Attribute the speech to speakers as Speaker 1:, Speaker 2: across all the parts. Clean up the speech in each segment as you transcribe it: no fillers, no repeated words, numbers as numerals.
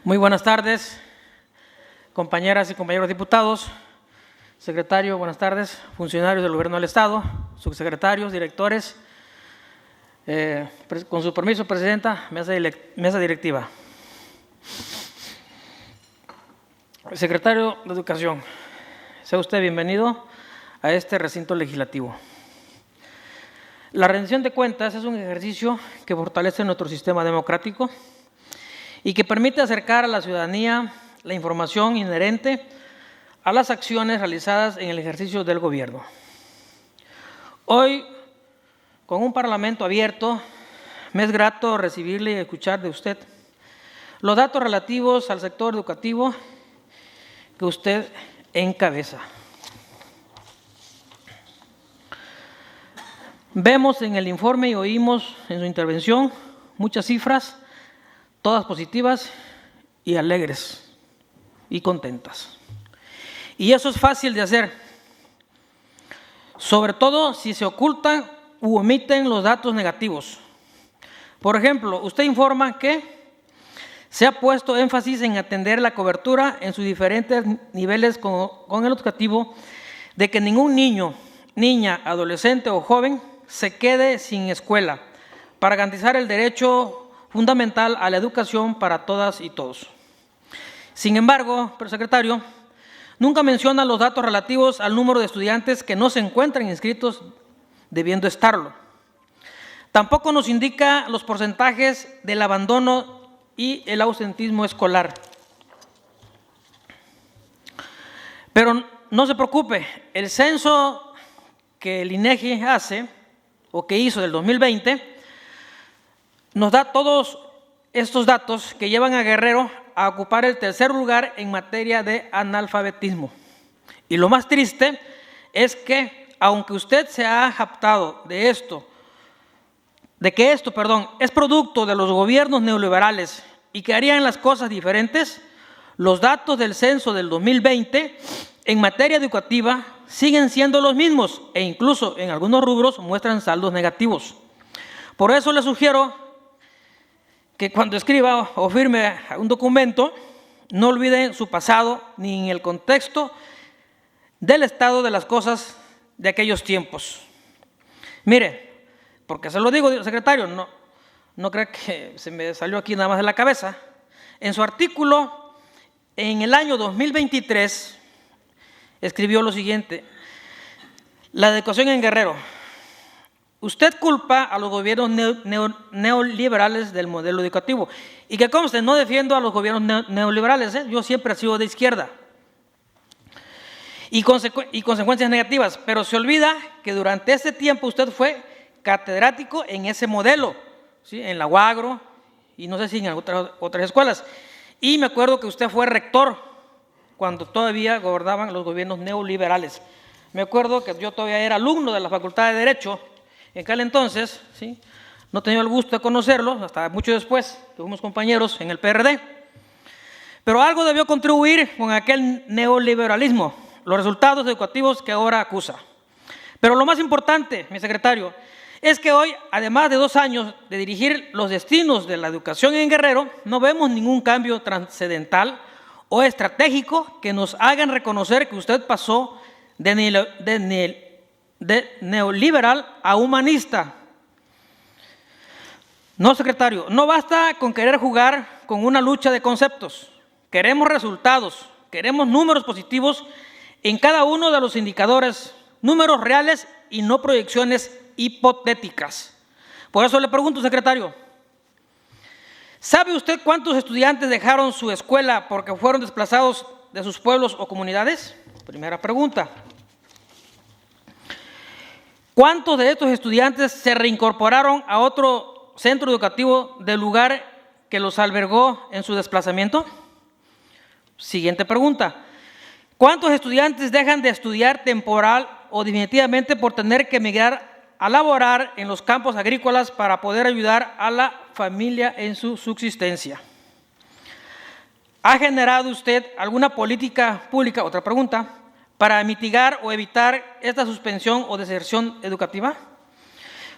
Speaker 1: Muy buenas tardes, compañeras y compañeros diputados, secretario, buenas tardes, funcionarios del Gobierno del Estado, subsecretarios, directores. Con su permiso, Presidenta, mesa directiva. Secretario de Educación, sea usted bienvenido a este recinto legislativo. La rendición de cuentas es un ejercicio que fortalece nuestro sistema democrático y que permite acercar a la ciudadanía la información inherente a las acciones realizadas en el ejercicio del gobierno. Hoy, con un parlamento abierto, me es grato recibirle y escuchar de usted los datos relativos al sector educativo que usted encabeza. Vemos en el informe y oímos en su intervención muchas cifras, todas positivas y alegres y contentas. Y eso es fácil de hacer, sobre todo si se ocultan u omiten los datos negativos. Por ejemplo, usted informa que se ha puesto énfasis en atender la cobertura en sus diferentes niveles con el objetivo de que ningún niño, niña, adolescente o joven se quede sin escuela, para garantizar el derecho fundamental a la educación para todas y todos. Sin embargo, secretario, nunca menciona los datos relativos al número de estudiantes que no se encuentran inscritos debiendo estarlo. Tampoco nos indica los porcentajes del abandono y el ausentismo escolar. Pero no se preocupe, el censo que el INEGI hace, o que hizo del 2020, nos da todos estos datos que llevan a Guerrero a ocupar el tercer lugar en materia de analfabetismo. Y lo más triste es que, aunque usted se ha jactado de que esto es producto de los gobiernos neoliberales y que harían las cosas diferentes, los datos del censo del 2020 en materia educativa siguen siendo los mismos e incluso en algunos rubros muestran saldos negativos. Por eso le sugiero que cuando escriba o firme un documento no olvide su pasado ni en el contexto del estado de las cosas de aquellos tiempos. Mire, porque se lo digo, secretario, no creo que se me salió aquí nada más de la cabeza. En su artículo, en el año 2023, escribió lo siguiente: la educación en Guerrero. Usted culpa a los gobiernos neoliberales del modelo educativo. Y que conste, no defiendo a los gobiernos neoliberales, yo siempre he sido de izquierda. Y consecuencias negativas, pero se olvida que durante ese tiempo usted fue catedrático en ese modelo, ¿sí? En la UAGRO y no sé si en otras escuelas. Y me acuerdo que usted fue rector cuando todavía gobernaban los gobiernos neoliberales. Me acuerdo que yo todavía era alumno de la Facultad de Derecho. En aquel entonces, ¿sí? No tenía el gusto de conocerlo, hasta mucho después, fuimos compañeros en el PRD. Pero algo debió contribuir con aquel neoliberalismo, los resultados educativos que ahora acusa. Pero lo más importante, mi secretario, es que hoy, además de 2 años de dirigir los destinos de la educación en Guerrero, no vemos ningún cambio trascendental o estratégico que nos hagan reconocer que usted pasó de neoliberal a humanista. No, secretario, no basta con querer jugar con una lucha de conceptos. Queremos resultados, queremos números positivos en cada uno de los indicadores, números reales y no proyecciones hipotéticas. Por eso le pregunto, secretario, ¿sabe usted cuántos estudiantes dejaron su escuela porque fueron desplazados de sus pueblos o comunidades? Primera pregunta. ¿Cuántos de estos estudiantes se reincorporaron a otro centro educativo del lugar que los albergó en su desplazamiento? Siguiente pregunta. ¿Cuántos estudiantes dejan de estudiar temporal o definitivamente por tener que emigrar a laborar en los campos agrícolas para poder ayudar a la familia en su subsistencia? ¿Ha generado usted alguna política pública, otra pregunta, para mitigar o evitar esta suspensión o deserción educativa?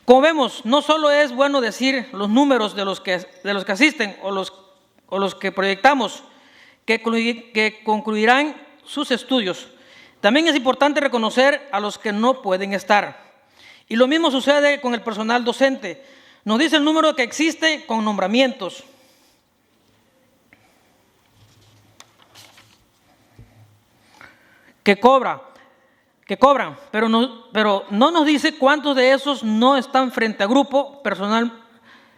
Speaker 1: Como vemos, no solo es bueno decir los números de los que asisten o los o los que proyectamos que concluirán sus estudios. También es importante reconocer a los que no pueden estar. Y lo mismo sucede con el personal docente. Nos dice el número que existe con nombramientos. Que cobran, pero no nos dice cuántos de esos no están frente a grupo personal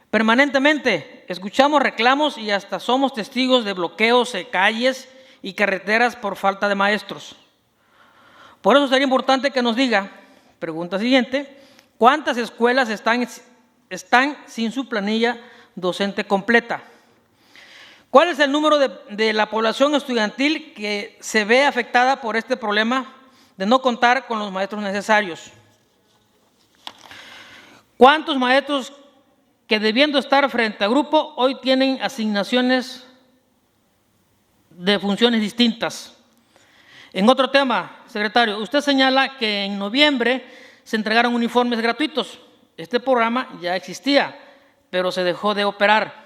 Speaker 1: permanentemente. Escuchamos reclamos y hasta somos testigos de bloqueos de calles y carreteras por falta de maestros. Por eso sería importante que nos diga, pregunta siguiente, ¿cuántas escuelas están sin su planilla docente completa? ¿Cuál es el número de la población estudiantil que se ve afectada por este problema de no contar con los maestros necesarios? ¿Cuántos maestros que debiendo estar frente a grupo hoy tienen asignaciones de funciones distintas? En otro tema, secretario, usted señala que en noviembre se entregaron uniformes gratuitos. Este programa ya existía, pero se dejó de operar.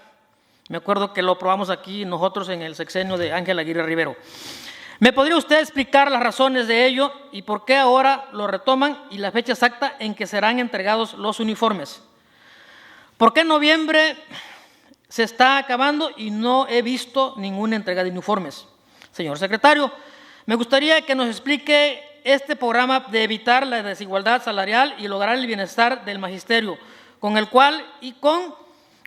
Speaker 1: Me acuerdo que lo aprobamos aquí nosotros en el sexenio de Ángel Aguirre Rivero. ¿Me podría usted explicar las razones de ello y por qué ahora lo retoman y la fecha exacta en que serán entregados los uniformes? ¿Por qué en noviembre se está acabando y no he visto ninguna entrega de uniformes? Señor secretario, me gustaría que nos explique este programa de evitar la desigualdad salarial y lograr el bienestar del magisterio, con el cual y con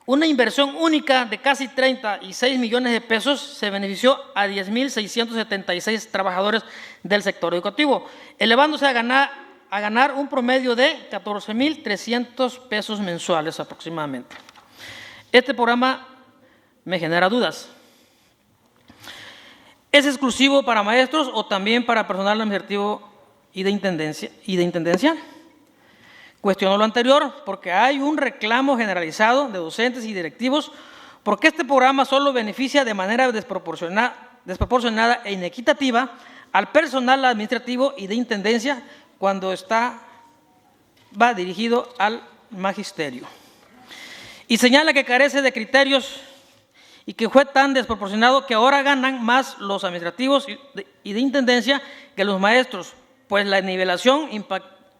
Speaker 1: una inversión única de casi 36 millones de pesos se benefició a 10,676 trabajadores del sector educativo, elevándose a ganar un promedio de 14,300 pesos mensuales aproximadamente. Este programa me genera dudas. ¿Es exclusivo para maestros o también para personal administrativo y de intendencia? Cuestiono lo anterior porque hay un reclamo generalizado de docentes y directivos porque este programa solo beneficia de manera desproporcionada e inequitativa al personal administrativo y de intendencia cuando va dirigido al magisterio. Y señala que carece de criterios y que fue tan desproporcionado que ahora ganan más los administrativos y de intendencia que los maestros, pues la nivelación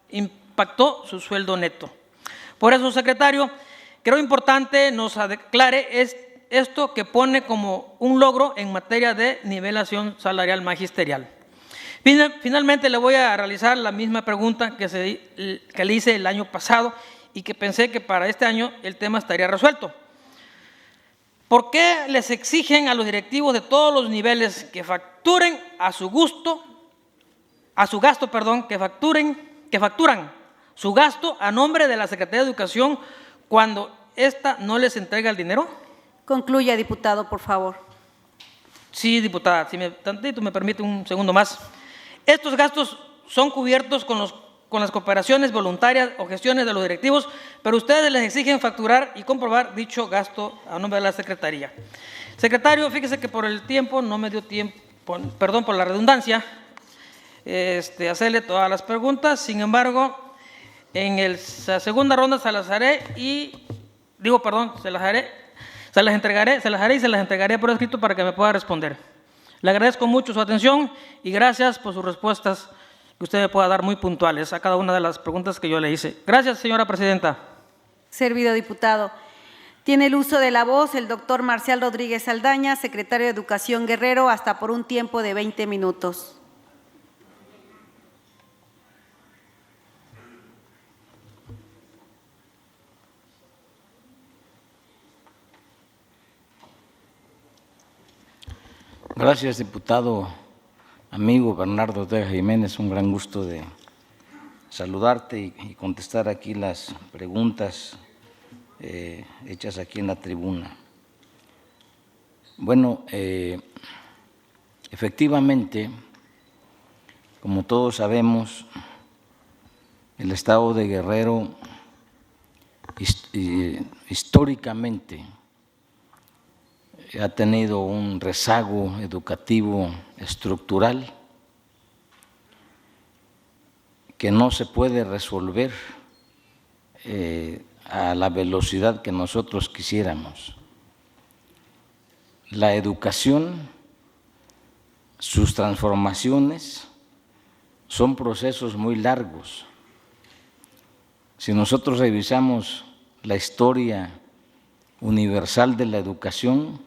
Speaker 1: impactó su sueldo neto. Por eso, secretario, creo importante nos aclare esto que pone como un logro en materia de nivelación salarial magisterial. Finalmente, le voy a realizar la misma pregunta que le hice el año pasado y que pensé que para este año el tema estaría resuelto. ¿Por qué les exigen a los directivos de todos los niveles que facturen que facturan su gasto a nombre de la Secretaría de Educación cuando ésta no les entrega el dinero?
Speaker 2: Concluya, diputado, por favor.
Speaker 1: Sí, diputada, si me permite un segundo más. Estos gastos son cubiertos con las cooperaciones voluntarias o gestiones de los directivos, pero ustedes les exigen facturar y comprobar dicho gasto a nombre de la Secretaría. Secretario, fíjese que por el tiempo, no me dio tiempo, perdón por la redundancia, hacerle todas las preguntas. Sin embargo, en la segunda ronda se las haré se las entregaré por escrito para que me pueda responder. Le agradezco mucho su atención y gracias por sus respuestas que usted me pueda dar muy puntuales a cada una de las preguntas que yo le hice. Gracias, señora presidenta.
Speaker 2: Servido diputado. Tiene el uso de la voz el doctor Marcial Rodríguez Saldaña, secretario de Educación Guerrero, hasta por un tiempo de 20 minutos.
Speaker 3: Gracias, diputado amigo Bernardo Ortega Jiménez. Un gran gusto de saludarte y contestar aquí las preguntas hechas aquí en la tribuna. Bueno, efectivamente, como todos sabemos, el Estado de Guerrero históricamente ha tenido un rezago educativo estructural que no se puede resolver a la velocidad que nosotros quisiéramos. la educación, sus transformaciones, son procesos muy largos. Si nosotros revisamos la historia universal de la educación,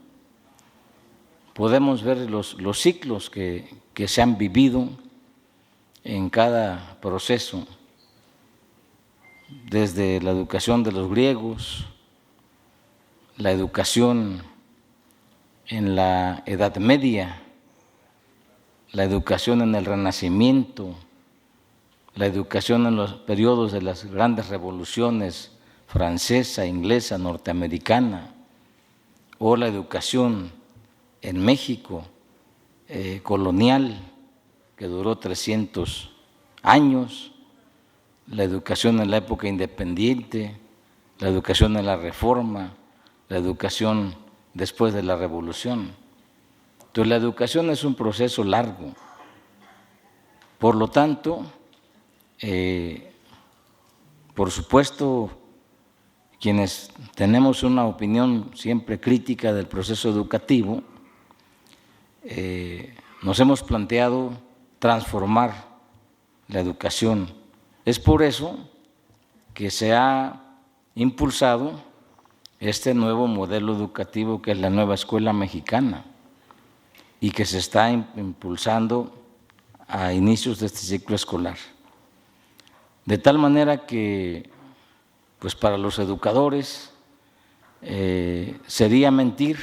Speaker 3: podemos ver los ciclos que se han vivido en cada proceso, desde la educación de los griegos, la educación en la Edad Media, la educación en el Renacimiento, la educación en los periodos de las grandes revoluciones francesa, inglesa, norteamericana, o la educación en México colonial, que duró 300 años, la educación en la época independiente, la educación en la Reforma, la educación después de la Revolución. Entonces, la educación es un proceso largo. Por lo tanto, por supuesto, quienes tenemos una opinión siempre crítica del proceso educativo, nos hemos planteado transformar la educación. Es por eso que se ha impulsado este nuevo modelo educativo que es la nueva escuela mexicana y que se está impulsando a inicios de este ciclo escolar. De tal manera que, pues para los educadores, sería mentir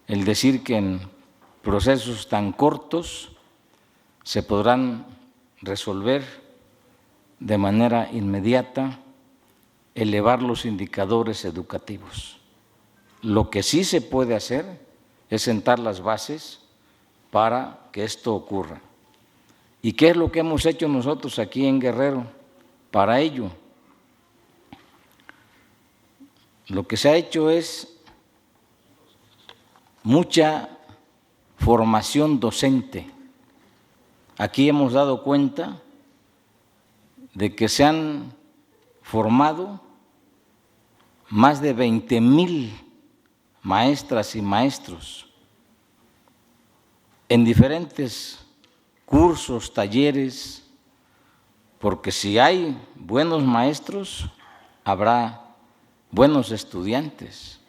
Speaker 3: el decir que en procesos tan cortos se podrán resolver de manera inmediata, elevar los indicadores educativos. Lo que sí se puede hacer es sentar las bases para que esto ocurra. ¿Y qué es lo que hemos hecho nosotros aquí en Guerrero para ello? Lo que se ha hecho es mucha formación docente. Aquí hemos dado cuenta de que se han formado más de 20,000 maestras y maestros en diferentes cursos, talleres, porque si hay buenos maestros, habrá buenos estudiantes.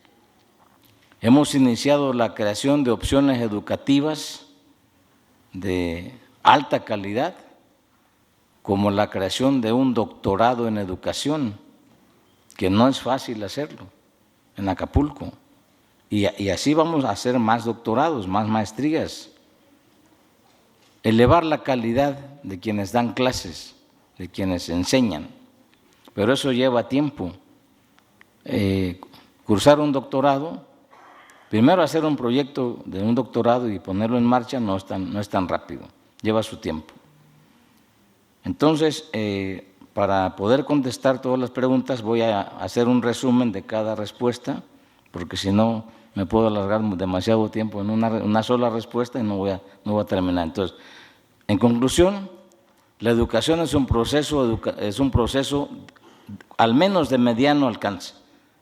Speaker 3: Hemos iniciado la creación de opciones educativas de alta calidad, como la creación de un doctorado en educación, que no es fácil hacerlo en Acapulco. Y así vamos a hacer más doctorados, más maestrías. Elevar la calidad de quienes dan clases, de quienes enseñan, pero eso lleva tiempo. Cursar un doctorado, primero hacer un proyecto de un doctorado y ponerlo en marcha no es tan rápido, lleva su tiempo. Entonces, para poder contestar todas las preguntas voy a hacer un resumen de cada respuesta, porque si no me puedo alargar demasiado tiempo en una sola respuesta y no voy a terminar. Entonces, en conclusión, la educación es un proceso al menos de mediano alcance,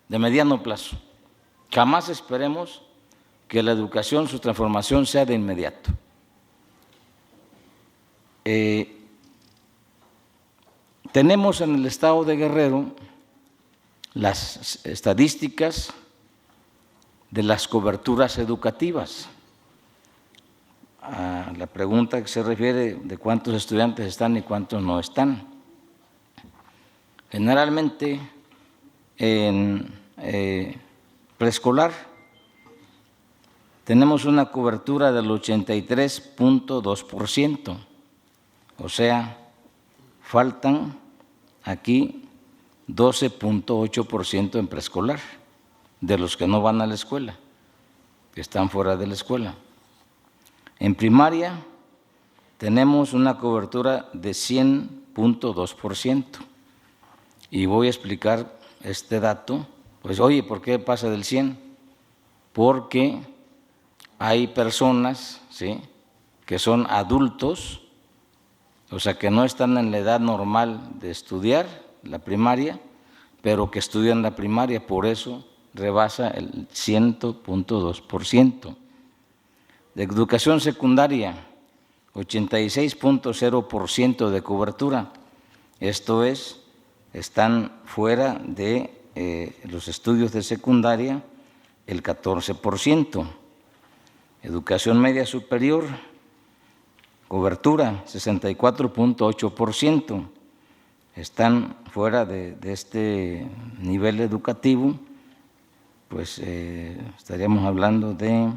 Speaker 3: de mediano plazo. Jamás esperemos que la educación, su transformación sea de inmediato. Tenemos en el estado de Guerrero las estadísticas de las coberturas educativas. A la pregunta que se refiere de cuántos estudiantes están y cuántos no están. Generalmente en preescolar tenemos una cobertura del 83.2%, o sea, faltan aquí 12.8% en preescolar, de los que no van a la escuela, que están fuera de la escuela. En primaria tenemos una cobertura de 100.2%, y voy a explicar este dato. Pues, oye, ¿por qué pasa del 100? Porque hay personas, ¿sí?, que son adultos, o sea, que no están en la edad normal de estudiar la primaria, pero que estudian la primaria, por eso rebasa el 100.2%. De educación secundaria, 86.0% de cobertura. Esto es, están fuera de los estudios de secundaria el 14%. Educación media superior, cobertura 64.8%. Están fuera de este nivel educativo, pues estaríamos hablando de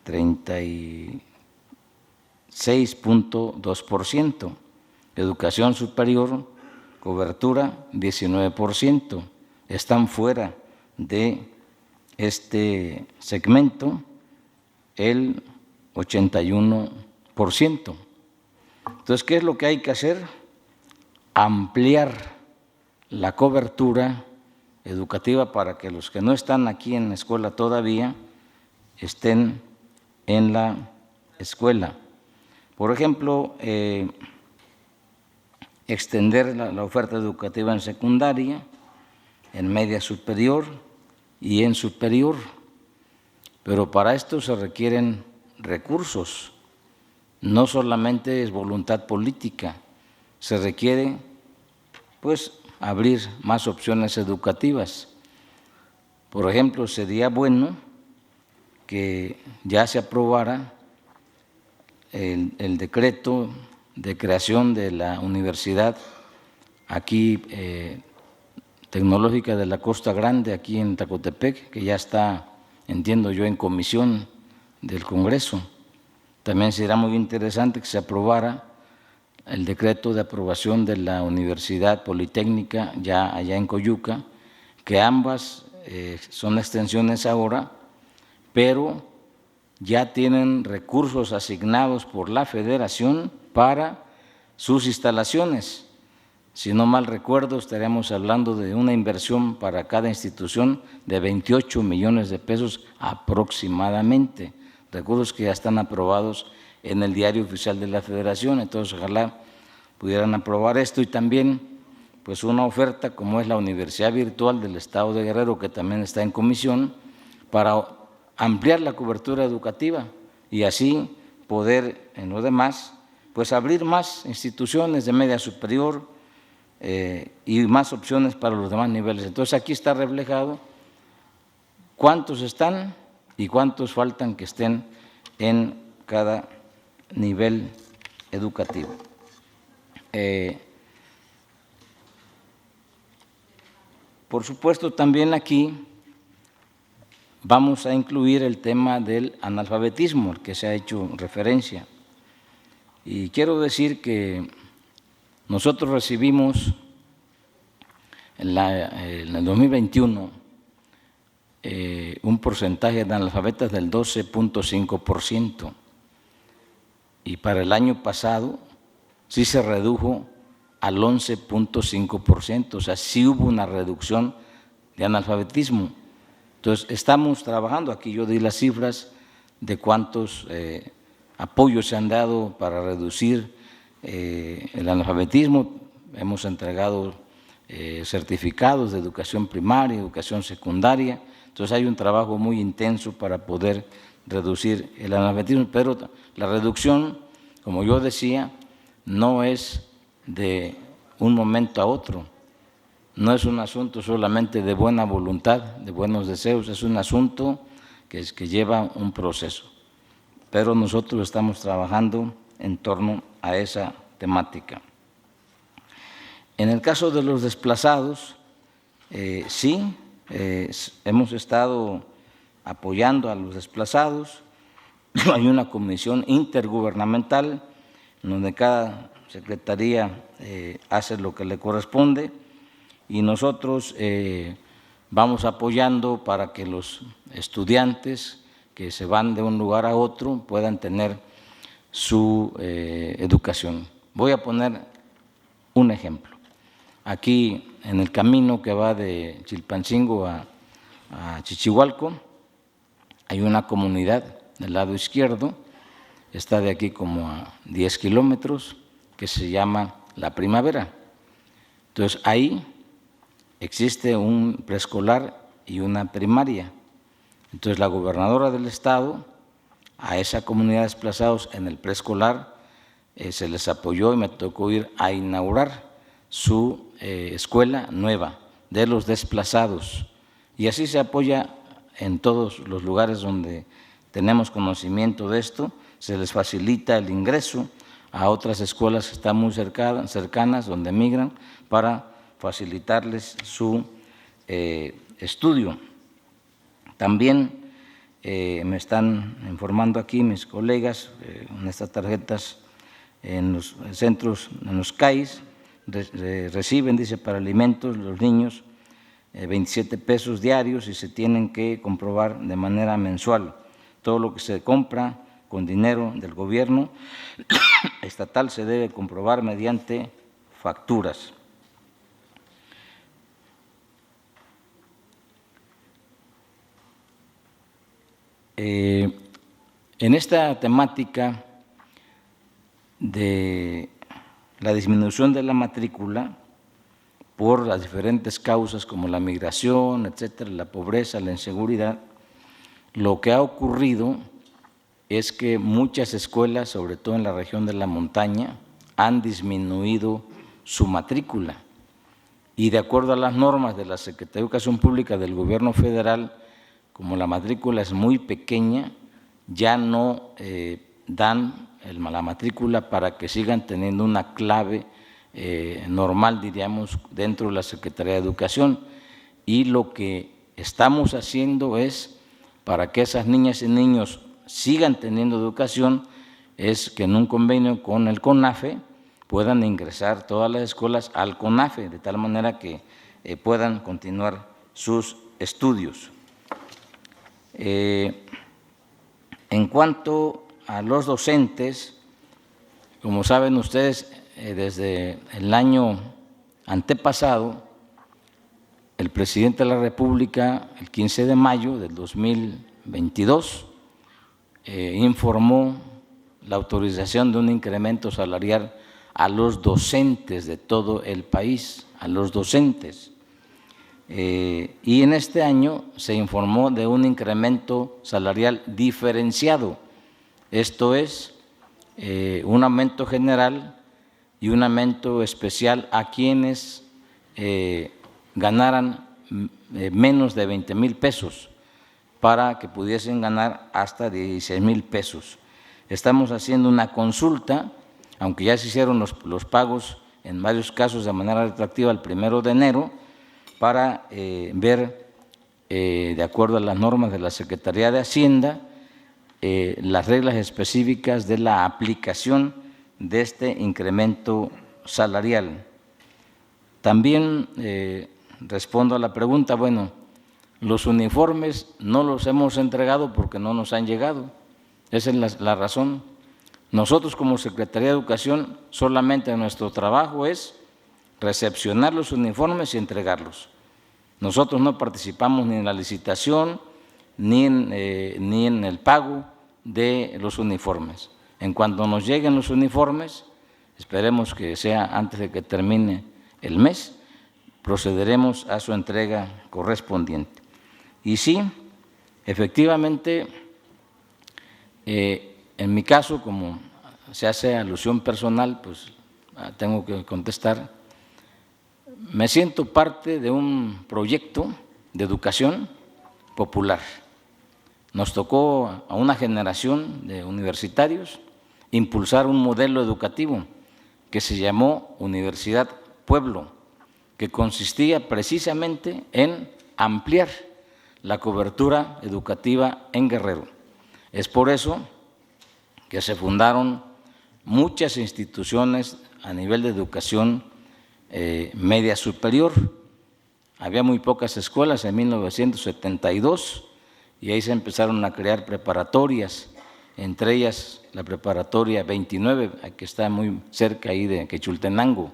Speaker 3: 36.2%. Educación superior, cobertura 19%. Están fuera de este segmento el 81%. Entonces, ¿qué es lo que hay que hacer? Ampliar la cobertura educativa para que los que no están aquí en la escuela todavía estén en la escuela. Por ejemplo, extender la oferta educativa en secundaria, en media superior y en superior. Pero para esto se requieren recursos, no solamente es voluntad política, se requiere pues abrir más opciones educativas. Por ejemplo, sería bueno que ya se aprobara el decreto de creación de la Universidad aquí Tecnológica de la Costa Grande, aquí en Tacotepec, que ya está, entiendo yo, en comisión del Congreso. También será muy interesante que se aprobara el decreto de aprobación de la Universidad Politécnica ya allá en Coyuca, que ambas son extensiones ahora, pero ya tienen recursos asignados por la Federación para sus instalaciones. Si no mal recuerdo, estaríamos hablando de una inversión para cada institución de 28 millones de pesos aproximadamente, recursos que ya están aprobados en el Diario Oficial de la Federación. Entonces, ojalá pudieran aprobar esto y también pues una oferta como es la Universidad Virtual del Estado de Guerrero, que también está en comisión, para ampliar la cobertura educativa y así poder, en lo demás, pues abrir más instituciones de media superior y más opciones para los demás niveles. Entonces, aquí está reflejado cuántos están y cuántos faltan que estén en cada nivel educativo. Por supuesto, también aquí vamos a incluir el tema del analfabetismo, al que se ha hecho referencia. Y quiero decir que nosotros recibimos en el 2021 un porcentaje de analfabetas del 12.5%, y para el año pasado sí se redujo al 11.5%, o sea, sí hubo una reducción de analfabetismo. Entonces, estamos trabajando, aquí yo di las cifras de cuántos apoyos se han dado para reducir el analfabetismo. Hemos entregado certificados de educación primaria, educación secundaria. Entonces, hay un trabajo muy intenso para poder reducir el analfabetismo, pero la reducción, como yo decía, no es de un momento a otro, no es un asunto solamente de buena voluntad, de buenos deseos, es un asunto que lleva un proceso. Pero nosotros estamos trabajando en torno a esa temática. En el caso de los desplazados, sí, hemos estado apoyando a los desplazados. Hay una comisión intergubernamental donde cada secretaría hace lo que le corresponde y nosotros vamos apoyando para que los estudiantes que se van de un lugar a otro puedan tener su educación. Voy a poner un ejemplo. Aquí en el camino que va de Chilpancingo a Chichihualco hay una comunidad del lado izquierdo, está de aquí como a 10 kilómetros, que se llama La Primavera. Entonces, ahí existe un preescolar y una primaria. Entonces, la gobernadora del estado, a esa comunidad de desplazados en el preescolar, se les apoyó y me tocó ir a inaugurar su escuela nueva de los desplazados. Y así se apoya en todos los lugares donde tenemos conocimiento de esto, se les facilita el ingreso a otras escuelas que están muy cercanas, donde migran, para facilitarles su estudio. También me están informando aquí mis colegas en estas tarjetas en los centros, en los CAIs, reciben, dice, para alimentos los niños 27 pesos diarios y se tienen que comprobar de manera mensual. Todo lo que se compra con dinero del gobierno estatal se debe comprobar mediante facturas. En esta temática de la disminución de la matrícula por las diferentes causas como la migración, etcétera, la pobreza, la inseguridad, lo que ha ocurrido es que muchas escuelas, sobre todo en la región de la montaña, han disminuido su matrícula. Y de acuerdo a las normas de la Secretaría de Educación Pública del Gobierno Federal, como la matrícula es muy pequeña, ya no dan la matrícula para que sigan teniendo una clave normal, diríamos, dentro de la Secretaría de Educación. Y lo que estamos haciendo es, para que esas niñas y niños sigan teniendo educación, es que en un convenio con el CONAFE puedan ingresar todas las escuelas al CONAFE, de tal manera que puedan continuar sus estudios. En cuanto a los docentes, como saben ustedes, desde el año antepasado, el presidente de la República, el 15 de mayo del 2022, informó la autorización de un incremento salarial a los docentes de todo el país, a los docentes. Y en este año se informó de un incremento salarial diferenciado, esto es, un aumento general y un aumento especial a quienes ganaran menos de 20,000 pesos para que pudiesen ganar hasta 16,000 pesos. Estamos haciendo una consulta, aunque ya se hicieron los pagos en varios casos de manera retroactiva el 1 de enero, para ver, de acuerdo a las normas de la Secretaría de Hacienda, las reglas específicas de la aplicación de este incremento salarial. También respondo a la pregunta, bueno, los uniformes no los hemos entregado porque no nos han llegado. Esa es la razón. Nosotros como Secretaría de Educación solamente nuestro trabajo es recepcionar los uniformes y entregarlos. Nosotros no participamos ni en la licitación ni en el pago de los uniformes. En cuanto nos lleguen los uniformes, esperemos que sea antes de que termine el mes, procederemos a su entrega correspondiente. Y sí, efectivamente, en mi caso, como se hace alusión personal, pues tengo que contestar. Me siento parte de un proyecto de educación popular. Nos tocó a una generación de universitarios impulsar un modelo educativo que se llamó Universidad Pueblo, que consistía precisamente en ampliar la cobertura educativa en Guerrero. Es por eso que se fundaron muchas instituciones a nivel de educación media superior. Había muy pocas escuelas en 1972 y ahí se empezaron a crear preparatorias, entre ellas la preparatoria 29, que está muy cerca ahí de Quechultenango,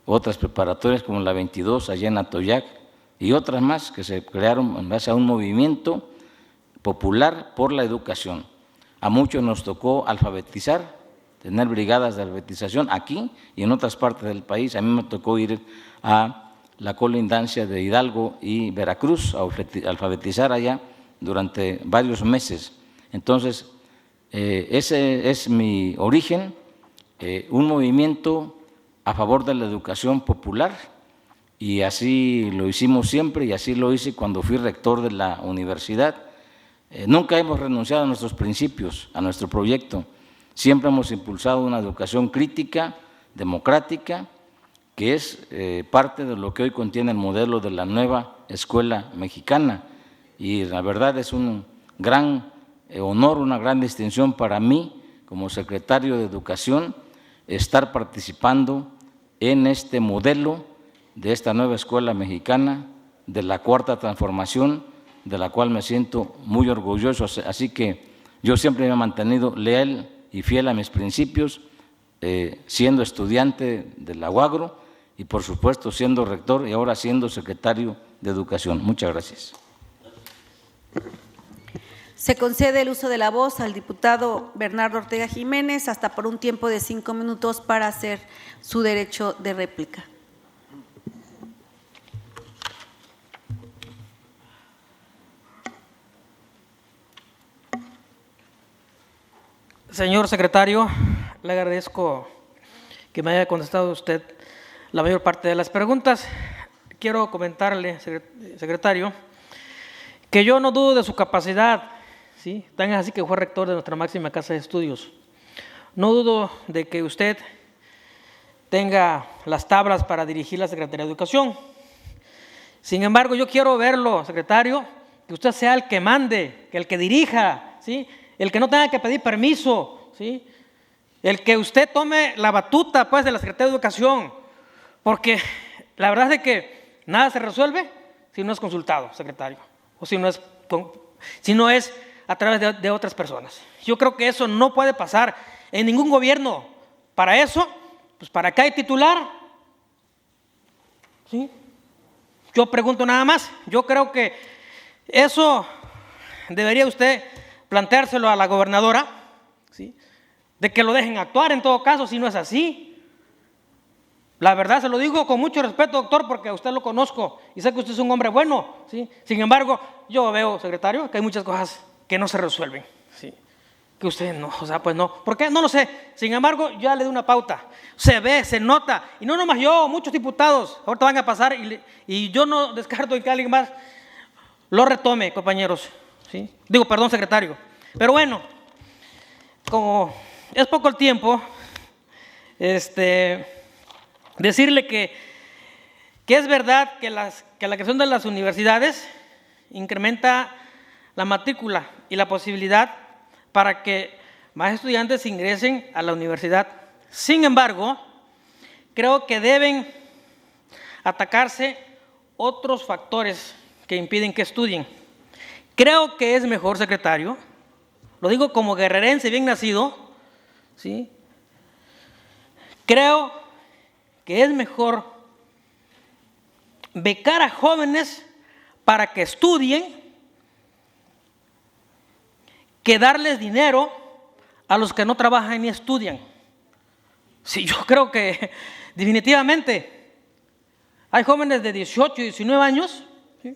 Speaker 3: otras preparatorias como la 22 allá en Atoyac y otras más que se crearon en base a un movimiento popular por la educación. A muchos nos tocó alfabetizar, tener brigadas de alfabetización aquí y en otras partes del país. A mí me tocó ir a la colindancia de Hidalgo y Veracruz, a alfabetizar allá durante varios meses. Entonces, ese es mi origen, un movimiento a favor de la educación popular, y así lo hicimos siempre, y así lo hice cuando fui rector de la universidad. Nunca hemos renunciado a nuestros principios, a nuestro proyecto. Siempre hemos impulsado una educación crítica, democrática, que es parte de lo que hoy contiene el modelo de la nueva escuela mexicana. Y la verdad es un gran honor, una gran distinción para mí, como secretario de Educación, estar participando en este modelo de esta nueva escuela mexicana, de la Cuarta Transformación, de la cual me siento muy orgulloso. Así que yo siempre me he mantenido leal y fiel a mis principios, siendo estudiante de la UAGRO y, por supuesto, siendo rector y ahora siendo secretario de Educación. Muchas gracias.
Speaker 2: Se concede el uso de la voz al diputado Bernardo Ortega Jiménez hasta por un tiempo de 5 minutos para hacer su derecho de réplica.
Speaker 1: Señor secretario, le agradezco que me haya contestado usted la mayor parte de las preguntas. Quiero comentarle, secretario, que yo no dudo de su capacidad, ¿sí? Tan así que fue rector de nuestra máxima casa de estudios. No dudo de que usted tenga las tablas para dirigir la Secretaría de Educación. Sin embargo, yo quiero verlo, secretario, que usted sea el que mande, que el que dirija, ¿sí? El que no tenga que pedir permiso, ¿sí? El que usted tome la batuta, pues, de la Secretaría de Educación, porque la verdad es que nada se resuelve si no es consultado, secretario, o si no es a través de otras personas. Yo creo que eso no puede pasar en ningún gobierno. Para eso, pues, ¿para qué hay titular? ¿Sí? Yo pregunto nada más. Yo creo que eso debería usted planteárselo a la gobernadora, ¿sí? De que lo dejen actuar en todo caso, si no es así. La verdad, se lo digo con mucho respeto, doctor, porque a usted lo conozco y sé que usted es un hombre bueno, ¿sí? Sin embargo, yo veo, secretario, que hay muchas cosas que no se resuelven, ¿sí? Que usted no, o sea, pues no. ¿Por qué? No lo sé. Sin embargo, ya le doy una pauta. Se ve, se nota, y no nomás yo, muchos diputados ahorita van a pasar y yo no descarto en que alguien más lo retome, compañeros. ¿Sí? Digo, perdón, secretario. Pero bueno, como es poco el tiempo, decirle que es verdad que la creación de las universidades incrementa la matrícula y la posibilidad para que más estudiantes ingresen a la universidad. Sin embargo, creo que deben atacarse otros factores que impiden que estudien. Creo que es mejor, secretario, lo digo como guerrerense bien nacido, ¿sí? Creo que es mejor becar a jóvenes para que estudien que darles dinero a los que no trabajan ni estudian. Sí, yo creo que definitivamente hay jóvenes de 18 y 19 años, ¿sí?,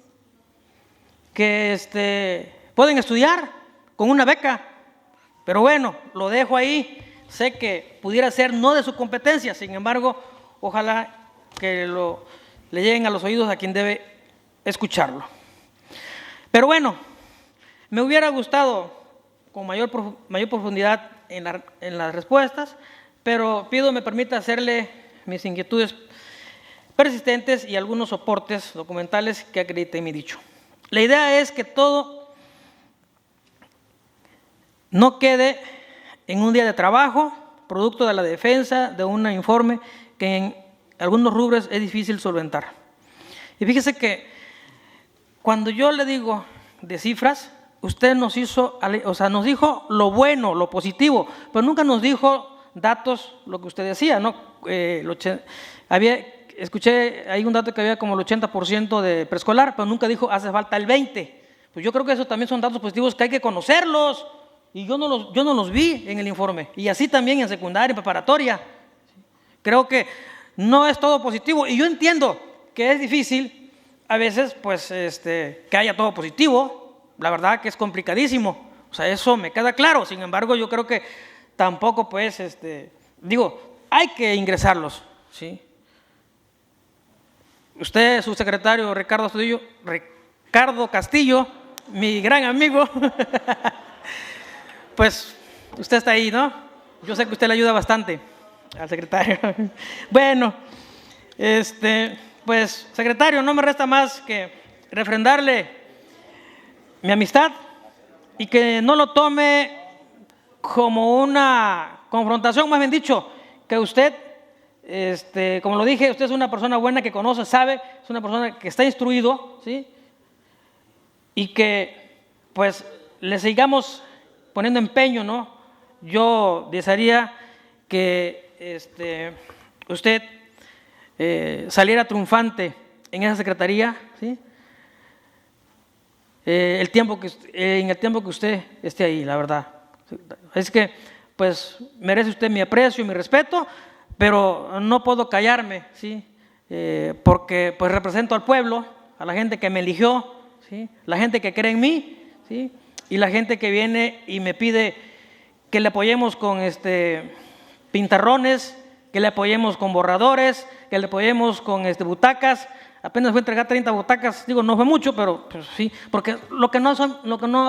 Speaker 1: que pueden estudiar con una beca, pero bueno, lo dejo ahí. Sé que pudiera ser no de su competencia, sin embargo, ojalá que le lleguen a los oídos a quien debe escucharlo. Pero bueno, me hubiera gustado con mayor profundidad en las respuestas, pero pido me permita hacerle mis inquietudes persistentes y algunos soportes documentales que acrediten mi dicho. La idea es que todo no quede en un día de trabajo, producto de la defensa de un informe que en algunos rubros es difícil solventar. Y fíjese que cuando yo le digo de cifras, usted nos dijo lo bueno, lo positivo, pero nunca nos dijo datos, lo que usted decía, ¿no? Escuché ahí un dato que había como el 80% de preescolar, pero nunca dijo hace falta el 20%. Pues yo creo que eso también son datos positivos que hay que conocerlos, y yo no los vi en el informe, y así también en secundaria y preparatoria. Creo que no es todo positivo, y yo entiendo que es difícil a veces, pues, que haya todo positivo. La verdad que es complicadísimo. O sea, eso me queda claro. Sin embargo, yo creo que tampoco, pues, hay que ingresarlos, ¿sí? Usted, su secretario Ricardo Castillo, mi gran amigo, pues usted está ahí, ¿no? Yo sé que usted le ayuda bastante al secretario. Bueno, pues, secretario, no me resta más que refrendarle mi amistad y que no lo tome como una confrontación, más bien dicho, que usted, como lo dije, usted es una persona buena que conoce, sabe, es una persona que está instruido, ¿sí? Y que, pues, le sigamos poniendo empeño, ¿no? Yo desearía que usted saliera triunfante en esa secretaría, ¿sí? En el tiempo que usted esté ahí, la verdad. Es que, pues, merece usted mi aprecio y mi respeto, pero no puedo callarme, ¿sí? Porque, pues, represento al pueblo, a la gente que me eligió, ¿sí? La gente que cree en mí, ¿sí? Y la gente que viene y me pide que le apoyemos con pintarrones, que le apoyemos con borradores, que le apoyemos con butacas. Apenas fue a entregar 30 butacas, digo, no fue mucho, pero sí, porque lo que no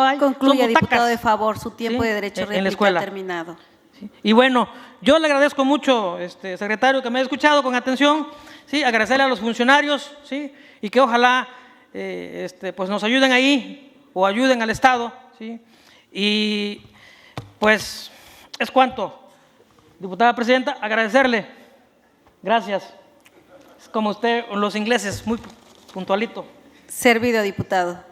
Speaker 1: hay
Speaker 2: Concluya,
Speaker 1: son butacas,
Speaker 2: diputado, de favor, su tiempo,
Speaker 1: ¿sí?
Speaker 2: de derecho a
Speaker 1: en la
Speaker 2: réplica
Speaker 1: escuela.
Speaker 2: ha terminado.
Speaker 1: ¿Sí? Y bueno, yo le agradezco mucho, secretario, que me haya escuchado con atención, ¿sí? Agradecerle a los funcionarios, ¿sí? Y que ojalá pues nos ayuden ahí o ayuden al Estado, ¿sí? Y pues es cuanto. Diputada presidenta, agradecerle. Gracias. Es como usted, los ingleses, muy puntualito.
Speaker 2: Servido, diputado.